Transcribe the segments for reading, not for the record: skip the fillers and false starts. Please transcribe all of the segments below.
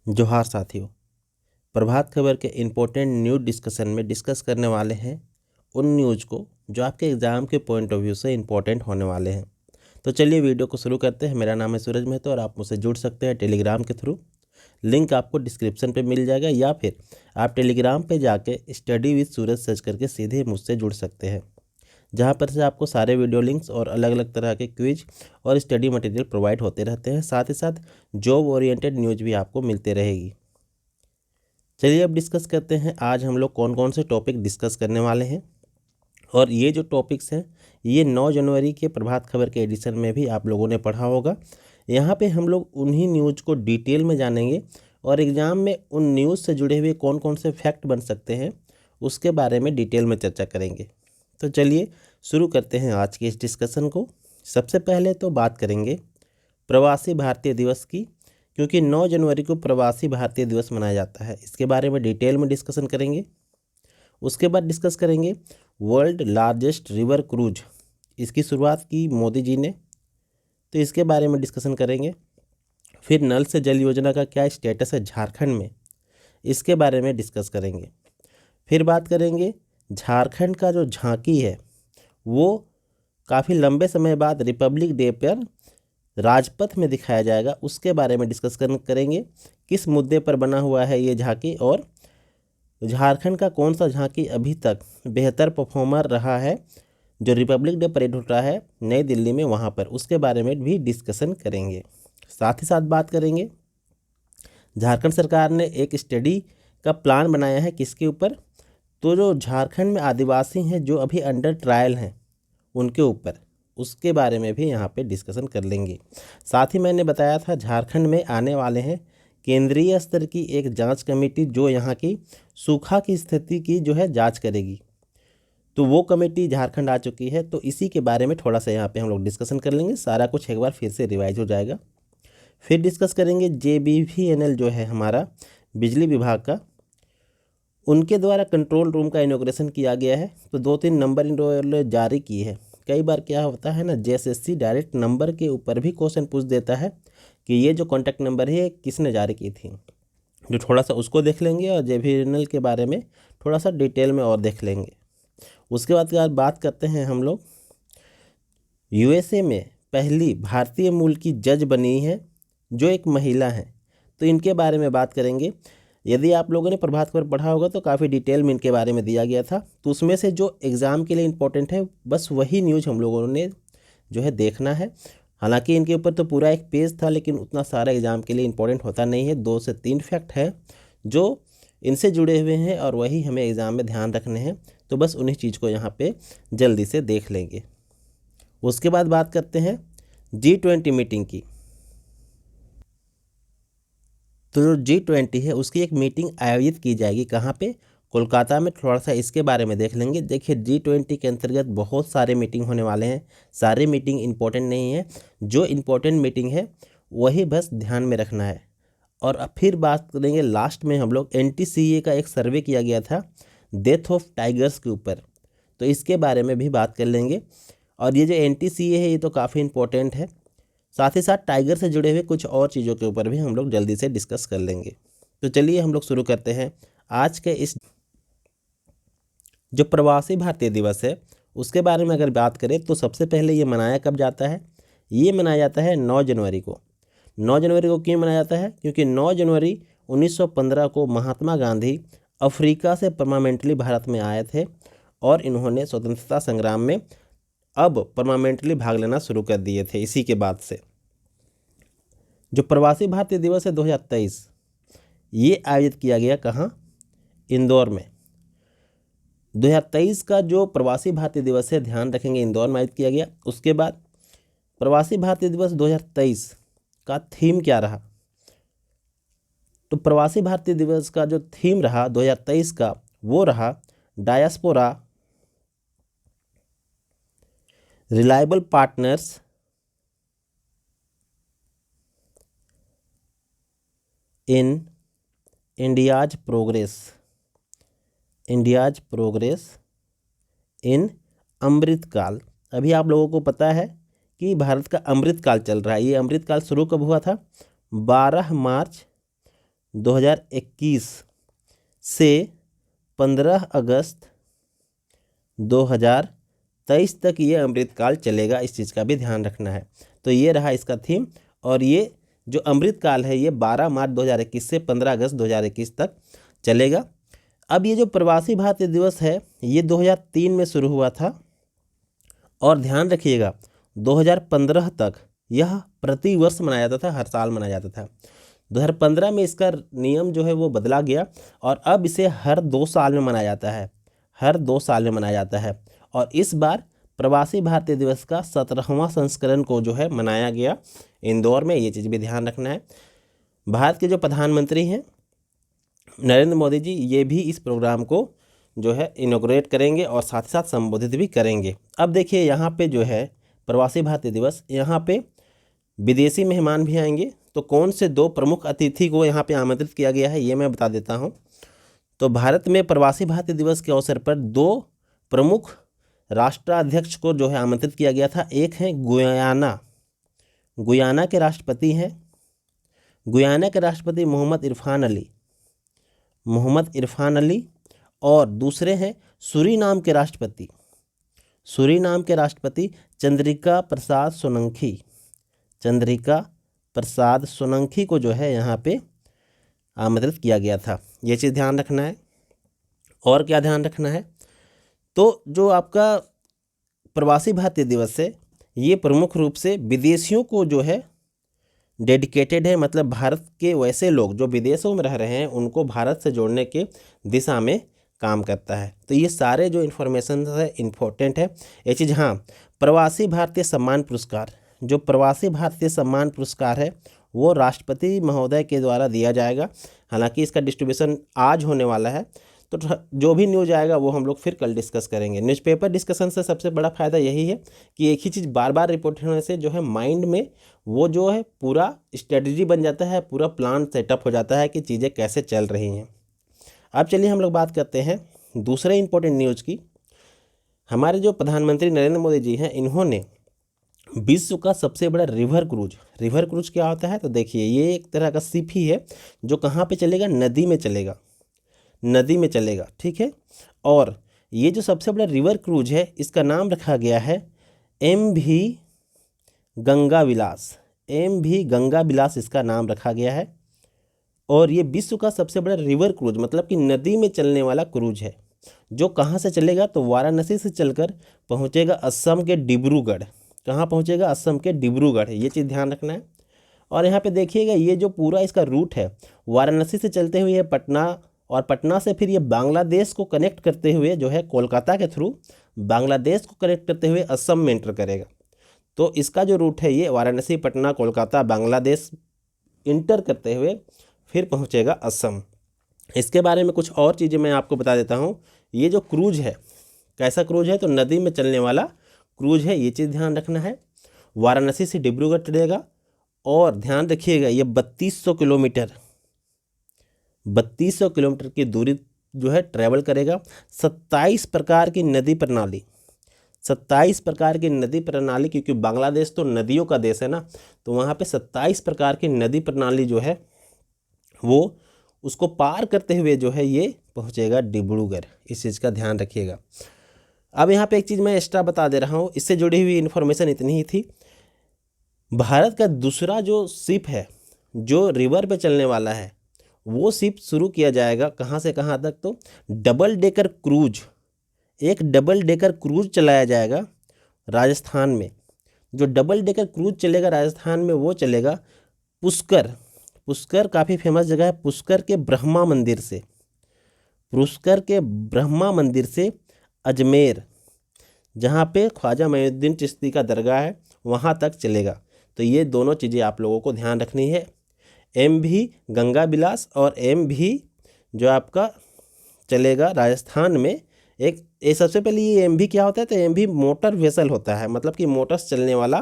जोहार साथियों, प्रभात खबर के इम्पोर्टेंट न्यूज़ डिस्कशन में डिस्कस करने वाले हैं उन न्यूज़ को जो आपके एग्ज़ाम के पॉइंट ऑफ व्यू से इम्पोर्टेंट होने वाले हैं। तो चलिए वीडियो को शुरू करते हैं। मेरा नाम है सूरज महतो और आप मुझसे जुड़ सकते हैं टेलीग्राम के थ्रू। लिंक आपको डिस्क्रिप्शन पे मिल जाएगा या फिर आप टेलीग्राम पे जाके स्टडी विद सूरज सर्च करके सीधे मुझसे जुड़ सकते हैं, जहाँ पर से आपको सारे वीडियो लिंक्स और अलग अलग तरह के क्विज और स्टडी मटेरियल प्रोवाइड होते रहते हैं। साथ ही साथ जॉब ओरिएंटेड न्यूज़ भी आपको मिलते रहेगी। चलिए अब डिस्कस करते हैं आज हम लोग कौन कौन से टॉपिक डिस्कस करने वाले हैं। और ये जो टॉपिक्स हैं ये 9 जनवरी के प्रभात खबर के एडिशन में भी आप लोगों ने पढ़ा होगा। यहाँ पे हम लोग उन्हीं न्यूज़ को डिटेल में जानेंगे और एग्ज़ाम में उन न्यूज़ से जुड़े हुए कौन कौन से फैक्ट बन सकते हैं उसके बारे में डिटेल में चर्चा करेंगे। तो चलिए शुरू करते हैं आज के इस डिस्कशन को। सबसे पहले तो बात करेंगे प्रवासी भारतीय दिवस की, क्योंकि 9 जनवरी को प्रवासी भारतीय दिवस मनाया जाता है। इसके बारे में डिटेल में डिस्कशन करेंगे। उसके बाद डिस्कस करेंगे वर्ल्ड लार्जेस्ट रिवर क्रूज, इसकी शुरुआत की मोदी जी ने, तो इसके बारे में डिस्कशन करेंगे। फिर नल से जल योजना का क्या स्टेटस है झारखंड में, इसके बारे में डिस्कस करेंगे। फिर बात करेंगे झारखंड का जो झांकी है वो काफ़ी लंबे समय बाद रिपब्लिक डे पर राजपथ में दिखाया जाएगा, उसके बारे में डिस्कस करेंगे। किस मुद्दे पर बना हुआ है ये झांकी और झारखंड का कौन सा झांकी अभी तक बेहतर परफॉर्मर रहा है जो रिपब्लिक डे परेड होता है नई दिल्ली में, वहाँ पर उसके बारे में भी डिस्कशन करेंगे। साथ ही साथ बात करेंगे झारखंड सरकार ने एक स्टडी का प्लान बनाया है किसके ऊपर, तो जो झारखंड में आदिवासी हैं जो अभी अंडर ट्रायल हैं उनके ऊपर, उसके बारे में भी यहाँ पे डिस्कशन कर लेंगे। साथ ही मैंने बताया था झारखंड में आने वाले हैं केंद्रीय स्तर की एक जांच कमेटी जो यहाँ की सूखा की स्थिति की जो है जांच करेगी, तो वो कमेटी झारखंड आ चुकी है। तो इसी के बारे में थोड़ा सा यहाँ पे हम लोग डिस्कशन कर लेंगे। सारा कुछ एक बार फिर से रिवाइज हो जाएगा। फिर डिस्कस करेंगे JBVNL जो है हमारा बिजली विभाग का, उनके द्वारा कंट्रोल रूम का इनॉग्रेशन किया गया है। तो 2-3 नंबर जारी की है। कई बार क्या होता है ना, JSSC डायरेक्ट नंबर के ऊपर भी क्वेश्चन पूछ देता है कि ये जो कॉन्टैक्ट नंबर है किसने जारी की थी, जो थोड़ा सा उसको देख लेंगे और JBVNL के बारे में थोड़ा सा डिटेल में और देख लेंगे। उसके बाद बात करते हैं हम लोग USA में पहली भारतीय मूल की जज बनी है जो एक महिला है, तो इनके बारे में बात करेंगे। यदि आप लोगों ने प्रभात खबर पढ़ा होगा तो काफ़ी डिटेल में इनके बारे में दिया गया था, तो उसमें से जो एग्ज़ाम के लिए इम्पोर्टेंट है बस वही न्यूज़ हम लोगों ने जो है देखना है। हालांकि इनके ऊपर तो पूरा एक पेज था, लेकिन उतना सारा एग्ज़ाम के लिए इम्पोर्टेंट होता नहीं है। 2 से 3 फैक्ट है जो इनसे जुड़े हुए हैं और वही हमें एग्ज़ाम में ध्यान रखने हैं, तो बस उन्हीं चीज़ को यहाँ पे जल्दी से देख लेंगे। उसके बाद बात करते हैं G20 मीटिंग की। तो जो G20 है उसकी एक मीटिंग आयोजित की जाएगी, कहाँ पे, कोलकाता में। थोड़ा सा इसके बारे में देख लेंगे। देखिए G20 के अंतर्गत बहुत सारे मीटिंग होने वाले हैं, सारे मीटिंग इम्पोर्टेंट नहीं है, जो इम्पोर्टेंट मीटिंग है वही बस ध्यान में रखना है। और अब फिर बात करेंगे लास्ट में हम लोग NTCA का एक सर्वे किया गया था डेथ ऑफ टाइगर्स के ऊपर, तो इसके बारे में भी बात कर लेंगे। और ये जो NTCA है ये तो काफ़ी इम्पोर्टेंट है। साथ ही साथ टाइगर से जुड़े हुए कुछ और चीज़ों के ऊपर भी हम लोग जल्दी से डिस्कस कर लेंगे। तो चलिए हम लोग शुरू करते हैं आज के इस जो प्रवासी भारतीय दिवस है उसके बारे में अगर बात करें तो सबसे पहले ये मनाया कब जाता है, ये मनाया जाता है 9 जनवरी को। 9 जनवरी को क्यों मनाया जाता है, क्योंकि 9 जनवरी 1915 को महात्मा गांधी अफ्रीका से परमानेंटली भारत में आए थे और इन्होंने स्वतंत्रता संग्राम में अब परमानेंटली भाग लेना शुरू कर दिए थे। इसी के बाद से जो प्रवासी भारतीय दिवस है 2023 ये आयोजित किया गया कहाँ, इंदौर में। 2023 का जो प्रवासी भारतीय दिवस है ध्यान रखेंगे इंदौर में आयोजित किया गया। उसके बाद प्रवासी भारतीय दिवस 2023 का थीम क्या रहा, तो प्रवासी भारतीय दिवस का जो थीम रहा 2023 का वो रहा diaspora reliable partners in India's progress in Amritkaal. अभी आप लोगों को पता है कि भारत का अमृतकाल चल रहा है। ये अमृतकाल शुरू कब हुआ था, 12 मार्च 2021 से 15 अगस्त 2023 तक ये अमृतकाल चलेगा। इस चीज़ का भी ध्यान रखना है। तो ये रहा इसका थीम। और ये जो अमृतकाल है ये 12 मार्च 2021 से 15 अगस्त 2021 तक चलेगा। अब ये जो प्रवासी भारतीय दिवस है ये 2003 में शुरू हुआ था और ध्यान रखिएगा 2015 तक यह प्रतिवर्ष मनाया जाता था, हर साल मनाया जाता था। 2015 में इसका नियम जो है वो बदला गया और अब इसे हर 2 साल में मनाया जाता है, हर 2 साल में मनाया जाता है। और इस बार प्रवासी भारतीय दिवस का 17वां संस्करण को जो है मनाया गया इंदौर में। ये चीज़ भी ध्यान रखना है। भारत के जो प्रधानमंत्री हैं नरेंद्र मोदी जी, ये भी इस प्रोग्राम को जो है इनॉग्रेट करेंगे और साथ ही साथ संबोधित भी करेंगे। अब देखिए यहाँ पे जो है प्रवासी भारतीय दिवस, यहाँ पे विदेशी मेहमान भी आएंगे। तो कौन से 2 प्रमुख अतिथि को यहाँ पे आमंत्रित किया गया है ये मैं बता देता हूँ। तो भारत में प्रवासी भारतीय दिवस के अवसर पर 2 प्रमुख राष्ट्राध्यक्ष को जो है आमंत्रित किया गया था। एक है गुयाना के राष्ट्रपति हैं, गुयाना के राष्ट्रपति मोहम्मद इरफान अली, और दूसरे हैं सूरीनाम के राष्ट्रपति चंद्रिका प्रसाद सोलंकी को जो है यहाँ पे आमंत्रित किया गया था। ये चीज़ ध्यान रखना है। और क्या ध्यान रखना है, तो जो आपका प्रवासी भारतीय दिवस है ये प्रमुख रूप से विदेशियों को जो है डेडिकेटेड है। मतलब भारत के वैसे लोग जो विदेशों में रह रहे हैं उनको भारत से जोड़ने के दिशा में काम करता है। तो ये सारे जो इन्फॉर्मेशन है इम्पोर्टेंट है ये चीज़। हाँ, प्रवासी भारतीय सम्मान पुरस्कार है वो राष्ट्रपति महोदय के द्वारा दिया जाएगा। हालांकि इसका डिस्ट्रीब्यूशन आज होने वाला है, तो जो भी न्यूज आएगा वो हम लोग फिर कल डिस्कस करेंगे। न्यूज़पेपर डिस्कशन से सबसे बड़ा फ़ायदा यही है कि एक ही चीज़ बार बार रिपोर्ट होने से जो है माइंड में वो जो है पूरा स्ट्रेटजी बन जाता है, पूरा प्लान सेटअप हो जाता है कि चीज़ें कैसे चल रही हैं। अब चलिए हम लोग बात करते हैं दूसरे इम्पोर्टेंट न्यूज़ की। हमारे जो प्रधानमंत्री नरेंद्र मोदी जी हैं इन्होंने विश्व का सबसे बड़ा रिवर क्रूज क्या होता है, तो देखिए ये एक तरह का शिप ही है जो कहाँ पे चलेगा, नदी में चलेगा, ठीक है। और ये जो सबसे बड़ा रिवर क्रूज है इसका नाम रखा गया है MV गंगा विलास इसका नाम रखा गया है। और ये विश्व का सबसे बड़ा रिवर क्रूज मतलब कि नदी में चलने वाला क्रूज है जो कहाँ से चलेगा, तो वाराणसी से चलकर पहुँचेगा असम के डिब्रूगढ़। कहाँ पहुँचेगा, असम के डिब्रूगढ़। ये चीज़ ध्यान रखना है। और यहाँ पे देखिएगा ये जो पूरा इसका रूट है वाराणसी से चलते हुए ये पटना, और पटना से फिर ये बांग्लादेश को कनेक्ट करते हुए जो है कोलकाता के थ्रू बांग्लादेश को कनेक्ट करते हुए असम में एंटर करेगा। तो इसका जो रूट है ये वाराणसी, पटना, कोलकाता, बांग्लादेश इंटर करते हुए फिर पहुँचेगा असम। इसके बारे में कुछ और चीज़ें मैं आपको बता देता हूँ। ये जो क्रूज है कैसा क्रूज है, तो नदी में चलने वाला क्रूज है, ये चीज़ ध्यान रखना है। वाराणसी से डिब्रूगढ़ चलेगा और ध्यान रखिएगा ये 3200 किलोमीटर की दूरी जो है ट्रैवल करेगा। 27 प्रकार की नदी प्रणाली, क्योंकि बांग्लादेश तो नदियों का देश है ना, तो वहाँ पे 27 प्रकार की नदी प्रणाली जो है वो उसको पार करते हुए जो है ये पहुँचेगा डिब्रूगढ़। इस चीज़ का ध्यान रखिएगा। अब यहाँ पे एक चीज़ मैं एक्स्ट्रा बता दे रहा हूँ, इससे जुड़ी हुई इन्फॉर्मेशन इतनी ही थी। भारत का दूसरा जो शिप है जो रिवर पे चलने वाला है वो शिप शुरू किया जाएगा कहाँ से कहाँ तक, तो डबल डेकर क्रूज चलाया जाएगा राजस्थान में। जो डबल डेकर क्रूज चलेगा राजस्थान में वो चलेगा पुष्कर काफ़ी फेमस जगह है, पुष्कर के ब्रह्मा मंदिर से अजमेर, जहाँ पे ख्वाजा मोइनुद्दीन चिश्ती का दरगाह है वहाँ तक चलेगा। तो ये दोनों चीज़ें आप लोगों को ध्यान रखनी है। MV गंगा विलास और MV जो आपका चलेगा राजस्थान में। ये सबसे पहले ये MV क्या होता है, तो MV मोटर वेसल होता है, मतलब कि मोटर्स चलने वाला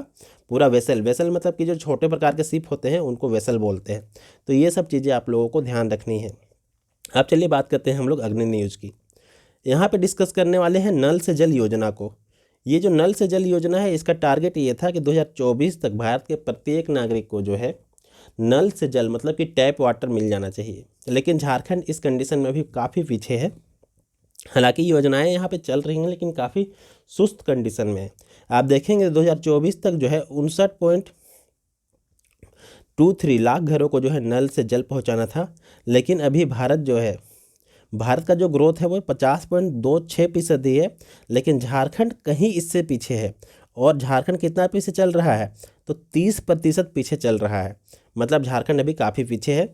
पूरा वेसल मतलब कि जो छोटे प्रकार के शिप होते हैं उनको वेसल बोलते हैं। तो ये सब चीज़ें आप लोगों को ध्यान रखनी है। अब चलिए बात करते हैं हम लोग अग्नि न्यूज़ की। यहाँ पे डिस्कस करने वाले हैं नल से जल योजना को। ये जो नल से जल योजना है इसका टारगेट ये था कि 2024 तक भारत के प्रत्येक नागरिक को जो है नल से जल मतलब कि टैप वाटर मिल जाना चाहिए। लेकिन झारखंड इस कंडीशन में भी काफ़ी पीछे है। हालांकि योजनाएं यहाँ पे चल रही हैं लेकिन काफ़ी सुस्त कंडीशन में है। आप देखेंगे 2024 तक जो है 59.23 लाख घरों को जो है नल से जल पहुँचाना था। लेकिन अभी भारत का जो ग्रोथ है वो 50.26% है। लेकिन झारखंड कहीं इससे पीछे है। और झारखंड कितना पीछे चल रहा है, तो 30% पीछे चल रहा है। मतलब झारखंड अभी काफ़ी पीछे है।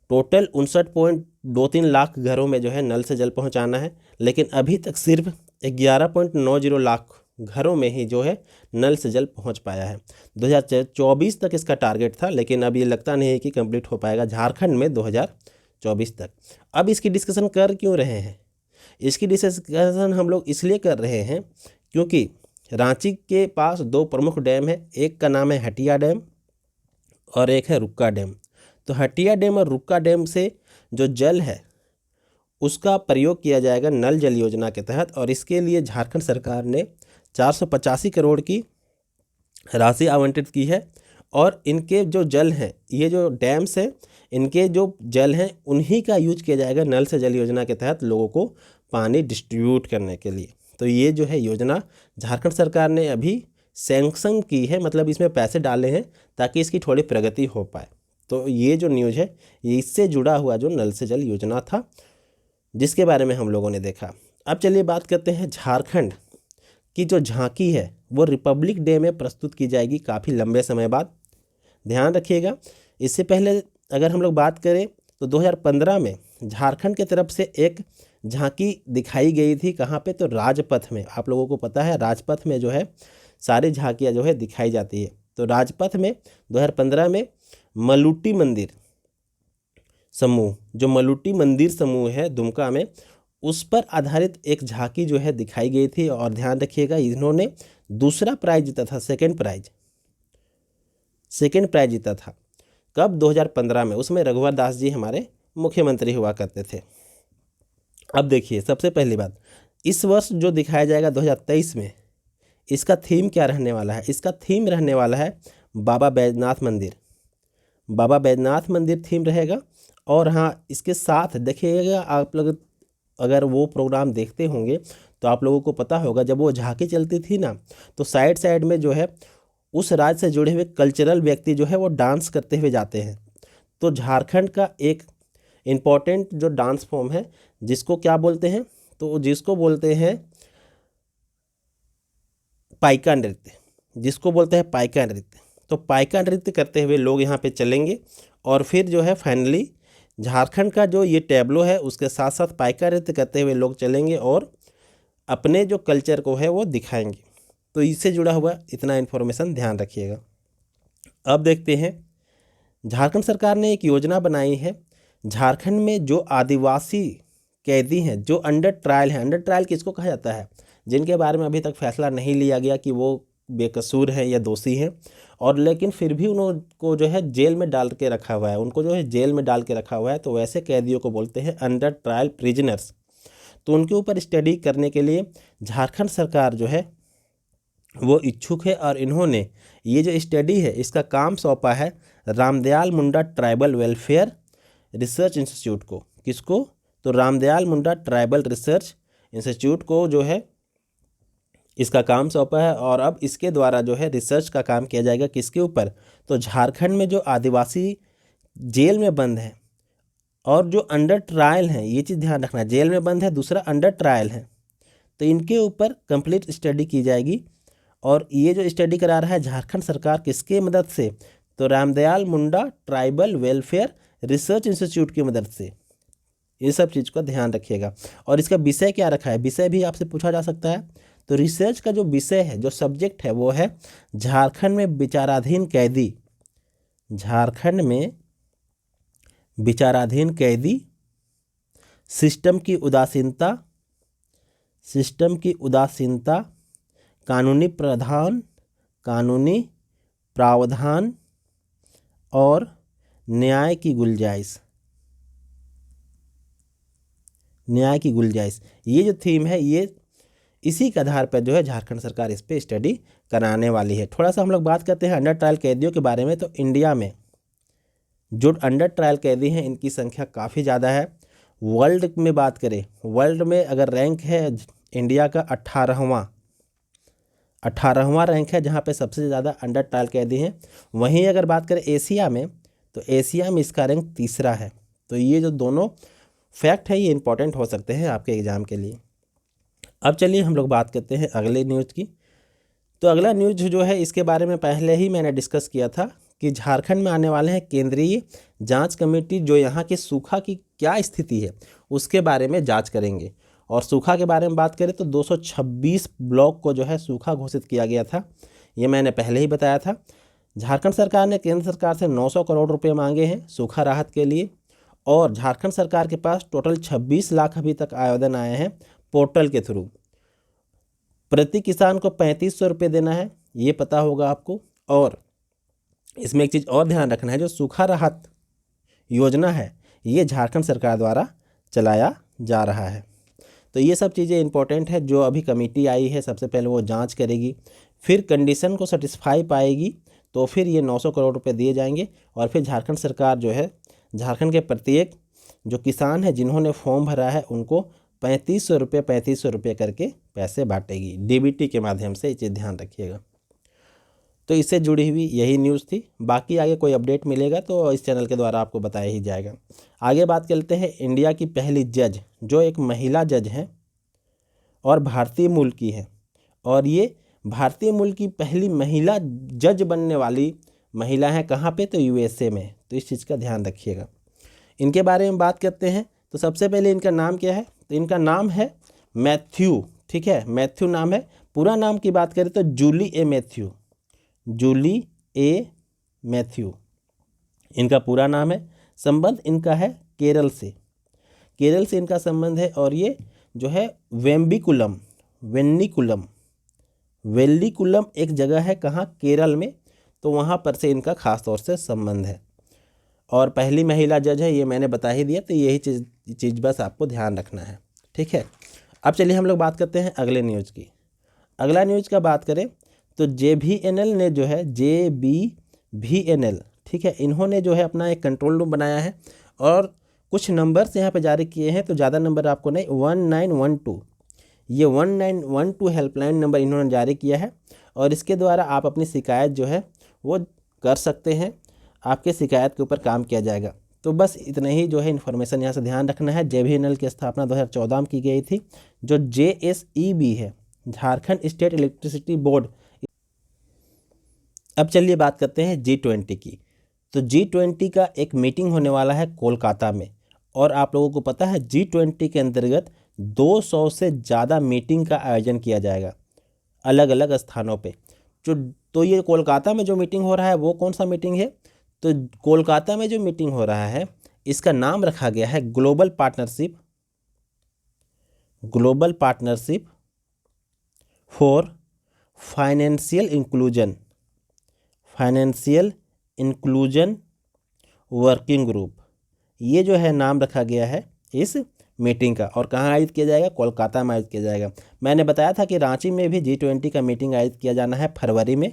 टोटल 59.23 लाख घरों में जो है नल से जल पहुंचाना है, लेकिन अभी तक सिर्फ 11.90 लाख घरों में ही जो है नल से जल पहुंच पाया है। 2024 तक इसका टारगेट था, लेकिन अब ये लगता नहीं है कि कंप्लीट हो पाएगा झारखंड में 2024 तक। अब इसकी डिस्कशन कर क्यों रहे हैं? इसकी डिस्कशन हम लोग इसलिए कर रहे हैं क्योंकि रांची के पास 2 प्रमुख डैम है। एक का नाम है हटिया डैम और एक है रुक्का डैम। तो हटिया डैम और रुक्का डैम से जो जल है उसका प्रयोग किया जाएगा नल जल योजना के तहत। और इसके लिए झारखंड सरकार ने 485 करोड़ की राशि आवंटित की है। और इनके जो जल हैं, ये जो डैम्स हैं, इनके जो जल हैं उन्हीं का यूज किया जाएगा नल से जल योजना के तहत लोगों को पानी डिस्ट्रीब्यूट करने के लिए। तो ये जो है योजना झारखंड सरकार ने अभी सैंक्शन की है, मतलब इसमें पैसे डाले हैं ताकि इसकी थोड़ी प्रगति हो पाए। तो ये जो न्यूज़ है ये इससे जुड़ा हुआ जो नल से जल योजना था जिसके बारे में हम लोगों ने देखा। अब चलिए बात करते हैं झारखंड की जो झांकी है वो रिपब्लिक डे में प्रस्तुत की जाएगी काफ़ी लंबे समय बाद। ध्यान रखिएगा। इससे पहले अगर हम लोग बात करें तो 2015 में झारखंड की तरफ से एक झांकी दिखाई गई थी। कहाँ पे? तो राजपथ में। आप लोगों को पता है राजपथ में जो है सारी झांकियाँ जो है दिखाई जाती है। तो राजपथ में 2015 में मलुटी मंदिर समूह, जो मलुटी मंदिर समूह है दुमका में, उस पर आधारित एक झांकी जो है दिखाई गई थी। और ध्यान रखिएगा इन्होंने दूसरा प्राइज जीता था, सेकंड प्राइज जीता था। कब? 2015 में। उसमें रघुवर दास जी हमारे मुख्यमंत्री हुआ करते थे। अब देखिए, सबसे पहली बात, इस वर्ष जो दिखाया जाएगा 2023 में, इसका थीम क्या रहने वाला है? इसका थीम रहने वाला है बाबा बैजनाथ मंदिर। बाबा बैजनाथ मंदिर थीम रहेगा। और हाँ, इसके साथ देखिएगा, आप लोग अगर वो प्रोग्राम देखते होंगे तो आप लोगों को पता होगा जब वो झांकी चलती थी ना, तो साइड साइड में जो है उस राज्य से जुड़े हुए कल्चरल व्यक्ति जो है वो डांस करते हुए जाते हैं। तो झारखंड का एक इम्पॉर्टेंट जो डांस फॉर्म है जिसको क्या बोलते हैं? तो जिसको बोलते हैं पाइका नृत्य, जिसको बोलते हैं पाइका नृत्य। तो पाइका नृत्य करते हुए लोग यहाँ पे चलेंगे और फिर जो है फाइनली झारखंड का जो ये टैबलो है उसके साथ साथ पाइका नृत्य करते हुए लोग चलेंगे और अपने जो कल्चर को है वो दिखाएंगे। तो इससे जुड़ा हुआ इतना इन्फॉर्मेशन ध्यान रखिएगा। अब देखते हैं, झारखंड सरकार ने एक योजना बनाई है। झारखंड में जो आदिवासी कैदी हैं जो अंडर ट्रायल हैं, अंडर ट्रायल किसको कहा जाता है? जिनके बारे में अभी तक फैसला नहीं लिया गया कि वो बेकसूर हैं या दोषी हैं, और लेकिन फिर भी उनको जो है जेल में डाल के रखा हुआ है, उनको जो है जेल में डाल के रखा हुआ है। तो वैसे कैदियों को बोलते हैं अंडर ट्रायल प्रिजनर्स। तो उनके ऊपर स्टडी करने के लिए झारखंड सरकार जो है वो इच्छुक है। और इन्होंने ये जो स्टडी है इसका काम सौंपा है Ramdayal Munda tribal welfare research institute को। किसको? तो Ramdayal Munda tribal research institute को जो है इसका काम सौंपा है। और अब इसके द्वारा जो है रिसर्च का काम किया जाएगा किसके ऊपर? तो झारखंड में जो आदिवासी जेल में बंद हैं और जो अंडर ट्रायल हैं, ये चीज़ ध्यान रखना, जेल में बंद है, दूसरा अंडर ट्रायल है, तो इनके ऊपर कंप्लीट स्टडी की जाएगी। और ये जो स्टडी करा रहा है झारखंड सरकार किसके मदद से? तो Ramdayal Munda tribal welfare research institute की मदद से। ये सब चीज़ का ध्यान रखिएगा। और इसका विषय क्या रखा है? विषय भी आपसे पूछा जा सकता है। तो रिसर्च का जो विषय है, जो सब्जेक्ट है, वो है झारखंड में विचाराधीन कैदी, झारखंड में विचाराधीन कैदी, सिस्टम की उदासीनता, कानूनी प्रावधान और न्याय की गुंजाइश। ये जो थीम है, ये इसी के आधार पर जो है झारखंड सरकार इस पे स्टडी कराने वाली है। थोड़ा सा हम लोग बात करते हैं अंडर ट्रायल कैदियों के बारे में। तो इंडिया में जो अंडर ट्रायल कैदी हैं इनकी संख्या काफ़ी ज़्यादा है। वर्ल्ड में बात करें, वर्ल्ड में अगर रैंक है इंडिया का 18वां रैंक है, जहाँ पे सबसे ज़्यादा अंडर ट्रायल कैदी हैं। वहीं अगर बात करें एशिया में, तो एशिया में इसका रैंक तीसरा है। तो ये जो दोनों फैक्ट है ये इंपॉर्टेंट हो सकते हैं आपके एग्ज़ाम के लिए। अब चलिए हम लोग बात करते हैं अगले न्यूज़ की। तो अगला न्यूज़ जो है इसके बारे में पहले ही मैंने डिस्कस किया था कि झारखंड में आने वाले हैं केंद्रीय जांच कमेटी, जो यहाँ के सूखा की क्या स्थिति है उसके बारे में जांच करेंगे। और सूखा के बारे में बात करें तो 226 ब्लॉक को जो है सूखा घोषित किया गया था, ये मैंने पहले ही बताया था। झारखंड सरकार ने केंद्र सरकार से 900 करोड़ रुपये मांगे हैं सूखा राहत के लिए, और झारखंड सरकार के पास टोटल 26 लाख अभी तक आवेदन आए हैं पोर्टल के थ्रू। प्रति किसान को 3500 रुपये देना है, ये पता होगा आपको। और इसमें एक चीज़ और ध्यान रखना है, जो सूखा राहत योजना है ये झारखंड सरकार द्वारा चलाया जा रहा है। तो ये सब चीज़ें इंपॉर्टेंट है। जो अभी कमेटी आई है सबसे पहले वो जांच करेगी, फिर कंडीशन को सेटिस्फाई पाएगी तो फिर ये 900 करोड़ रुपए दिए जाएंगे। और फिर झारखंड सरकार जो है झारखंड के प्रत्येक जो किसान है जिन्होंने फॉर्म भरा है उनको 3500 रुपये करके पैसे बांटेगी डीबीटी के माध्यम से। ये चीज़ ध्यान रखिएगा। तो इससे जुड़ी हुई यही न्यूज़ थी। बाकी आगे कोई अपडेट मिलेगा तो इस चैनल के द्वारा आपको बताया ही जाएगा। आगे बात करते हैं इंडिया की पहली जज, जो एक महिला जज हैं और भारतीय मूल की है, और ये भारतीय मूल की पहली महिला जज बनने वाली महिला है। कहाँ पे? तो यूएसए में। तो इस चीज़ का ध्यान रखिएगा। इनके बारे में बात करते हैं तो सबसे पहले इनका नाम क्या है? तो इनका नाम है मैथ्यू, ठीक है, मैथ्यू नाम है। पूरा नाम की बात करें तो जूली ए मैथ्यू, जूली ए मैथ्यू इनका पूरा नाम है। संबंध इनका है केरल से, केरल से इनका संबंध है। और ये जो है वेल्लीकुलम एक जगह है, कहाँ? केरल में। तो वहाँ पर से इनका खास तौर से संबंध है। और पहली महिला जज है, ये मैंने बता ही दिया। तो यही चीज़ बस आपको ध्यान रखना है, ठीक है। अब चलिए हम लोग बात करते हैं अगले न्यूज़ की। अगला न्यूज़ का बात करें तो JVNL ने जो है JBVNL, ठीक है, इन्होंने जो है अपना एक कंट्रोल रूम बनाया है और कुछ नंबर्स यहाँ पे जारी किए हैं। तो ज़्यादा नंबर आपको नहीं, 1912, ये 1912 हेल्पलाइन नंबर इन्होंने जारी किया है। और इसके द्वारा आप अपनी शिकायत जो है वो कर सकते हैं, आपके शिकायत के ऊपर काम किया जाएगा। तो बस इतना ही जो है इन्फॉर्मेशन यहाँ से ध्यान रखना है। JVNL की स्थापना 2014 में की गई थी। जो JSEB है, झारखंड स्टेट इलेक्ट्रिसिटी बोर्ड। अब चलिए बात करते हैं G20 की। तो G20 का एक मीटिंग होने वाला है कोलकाता में। और आप लोगों को पता है G20 के अंतर्गत 200 से ज़्यादा मीटिंग का आयोजन किया जाएगा अलग अलग स्थानों पे। तो ये कोलकाता में जो मीटिंग हो रहा है वो कौन सा मीटिंग है? तो कोलकाता में जो मीटिंग हो रहा है इसका नाम रखा गया है global partnership for financial inclusion working group. ये जो है नाम रखा गया है इस मीटिंग का। और कहाँ आयोजित किया जाएगा? कोलकाता में आयोजित किया जाएगा। मैंने बताया था कि रांची में भी G20 का मीटिंग आयोजित किया जाना है फरवरी में।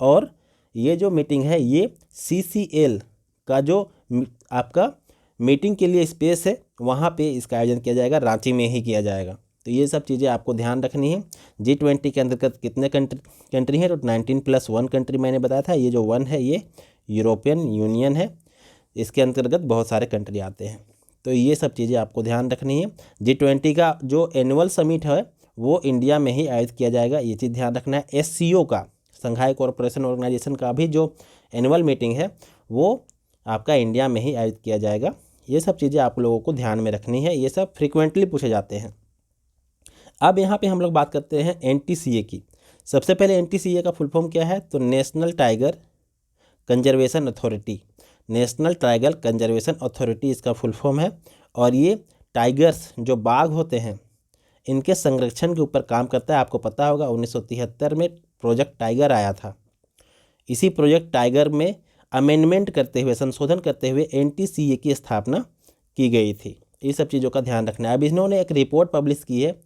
और ये जो मीटिंग है ये CCL का जो आपका मीटिंग के लिए स्पेस है वहाँ पे इसका आयोजन किया जाएगा, रांची में ही किया जाएगा। तो ये सब चीज़ें आपको ध्यान रखनी है। G20 के अंतर्गत कितने कंट्री हैं? तो 19+1 कंट्री मैंने बताया था। ये जो 1 है ये यूरोपियन यूनियन है, इसके अंतर्गत बहुत सारे कंट्री आते हैं। तो ये सब चीज़ें आपको ध्यान रखनी है। G20 का जो एनुअल समिट है वो इंडिया में ही आयोजित किया जाएगा, ये चीज़ ध्यान रखना है। SCO का, संघाई कोऑपरेशन ऑर्गेनाइजेशन का भी जो एनुअल मीटिंग है वो आपका इंडिया में ही आयोजित किया जाएगा। ये सब चीज़ें आप लोगों को ध्यान में रखनी है, ये सब फ्रिक्वेंटली पूछे जाते हैं। अब यहाँ पे हम लोग बात करते हैं NTCA की। सबसे पहले NTCA का फुल फॉर्म क्या है? तो national tiger conservation authority, national tiger conservation authority इसका फुल फॉर्म है। और ये टाइगर्स जो बाघ होते हैं इनके संरक्षण के ऊपर काम करता है। आपको पता होगा 1973 में प्रोजेक्ट टाइगर आया था। इसी प्रोजेक्ट टाइगर में अमेंडमेंट करते हुए, संशोधन करते हुए NTCA की स्थापना की गई थी। ये सब चीज़ों का ध्यान रखना है। अब इन्होंने एक रिपोर्ट पब्लिश की है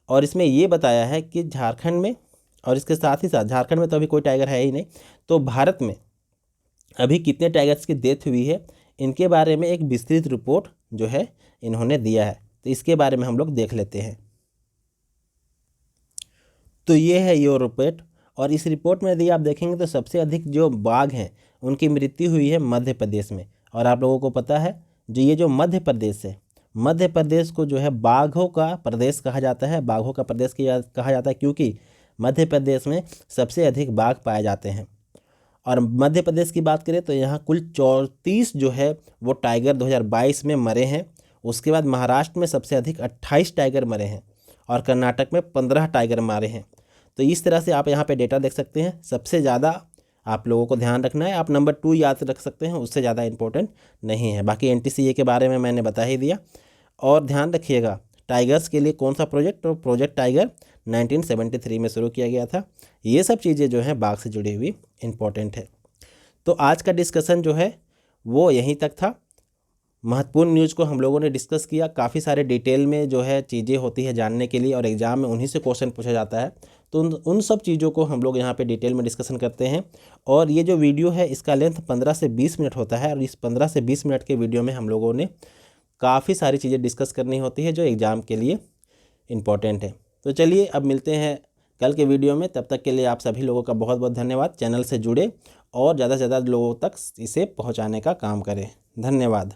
और इसमें ये बताया है कि झारखंड में, और इसके साथ ही साथ झारखंड में तो अभी कोई टाइगर है ही नहीं, तो भारत में अभी कितने टाइगर्स की डेथ हुई है, इनके बारे में एक विस्तृत रिपोर्ट जो है इन्होंने दिया है। तो इसके बारे में हम लोग देख लेते हैं। तो ये है ये रिपोर्ट, और इस रिपोर्ट में यदि आप देखेंगे तो सबसे अधिक जो बाघ हैं उनकी मृत्यु हुई है मध्य प्रदेश में। और आप लोगों को पता है जो मध्य प्रदेश है, मध्य प्रदेश को जो है बाघों का प्रदेश कहा जाता है, बाघों का प्रदेश कहा जाता है क्योंकि मध्य प्रदेश में सबसे अधिक बाघ पाए जाते हैं। और मध्य प्रदेश की बात करें तो यहाँ कुल 34 जो है वो टाइगर 2022 में मरे हैं। उसके बाद महाराष्ट्र में सबसे अधिक 28 टाइगर मरे हैं और कर्नाटक में 15 टाइगर मारे हैं। तो इस तरह से आप यहाँ पे डेटा देख सकते हैं। सबसे ज़्यादा आप लोगों को ध्यान रखना है, आप नंबर 2 याद रख सकते हैं, उससे ज़्यादा इंपॉर्टेंट नहीं है। बाकी NTCA के बारे में मैंने बता ही दिया। और ध्यान रखिएगा टाइगर्स के लिए कौन सा प्रोजेक्ट, तो प्रोजेक्ट टाइगर 1973 में शुरू किया गया था। ये सब चीज़ें जो हैं बाघ से जुड़ी हुई इम्पोर्टेंट है। तो आज का डिस्कशन जो है वो यहीं तक था। महत्वपूर्ण न्यूज़ को हम लोगों ने डिस्कस किया। काफ़ी सारे डिटेल में जो है चीज़ें होती है जानने के लिए, और एग्ज़ाम में उन्हीं से क्वेश्चन पूछा जाता है। तो उन सब चीज़ों को हम लोग यहाँ पे डिटेल में डिस्कशन करते हैं। और ये जो वीडियो है इसका लेंथ 15 से 20 मिनट होता है, और इस 15 से 20 मिनट के वीडियो में हम लोगों ने काफ़ी सारी चीज़ें डिस्कस करनी होती है जो एग्ज़ाम के लिए इम्पॉर्टेंट है। तो चलिए अब मिलते हैं कल के वीडियो में। तब तक के लिए आप सभी लोगों का बहुत बहुत धन्यवाद। चैनल से जुड़े और ज़्यादा से ज़्यादा लोगों तक इसे पहुंचाने का काम करें। धन्यवाद।